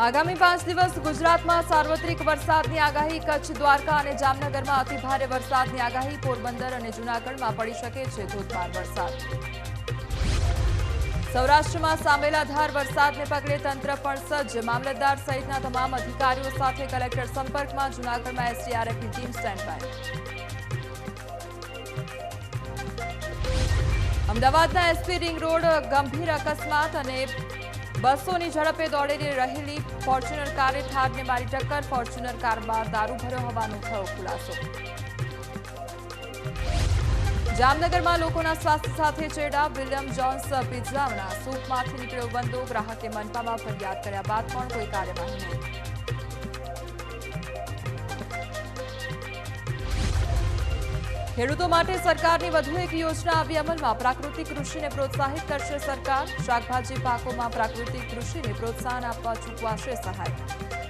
આગામી 5 દિવસ ગુજરાતમાં સાર્વત્રિક વરસાદની આગાહી। કચ્છ, દ્વારકા અને જામનગરમાં અતિભારે વરસાદની આગાહી। પોરબંદર અને જૂનાગઢમાં પડી શકે છે ધોધમાર વરસાદ। સૌરાષ્ટ્રમાં સામેલાધાર વરસાદને પગલે તંત્ર પણ સજ્જ। મામલતદાર સહિતના તમામ અધિકારીઓ સાથે કલેક્ટર સંપર્કમાં। જૂનાગઢમાં એસડીઆરએફની ટીમ સ્ટેન્ડ બાય। અમદાવાદના એસપી રિંગ રોડ ગંભીર અકસ્માત અને બસોની ઝડપે દોડી રહેલી ફોર્ચ્યુનર કારે થારને મારી ટક્કર। ફોર્ચ્યુનર કારમાં દારૂ ભર્યો હોવાનો થયો ખુલાસો। જામનગરમાં લોકોના સ્વાસ્થ્ય સાથે ચેડા। વિલિયમ જોન્સ પિઝાના સૂપમાંથી નીકળ્યો બંદો। ગ્રાહકે મનપામાં ફરિયાદ કર્યા બાદ પણ કોઈ કાર્યવાહી નહીં। ખેડૂતો માટે સરકારની વધુ એક યોજના આવી અમલમાં। પ્રાકૃતિક કૃષિને પ્રોત્સાહિત કરશે સરકાર। શાકભાજી પાકોમાં પ્રાકૃતિક કૃષિને પ્રોત્સાહન આપવા ચૂકવાશે સહાય।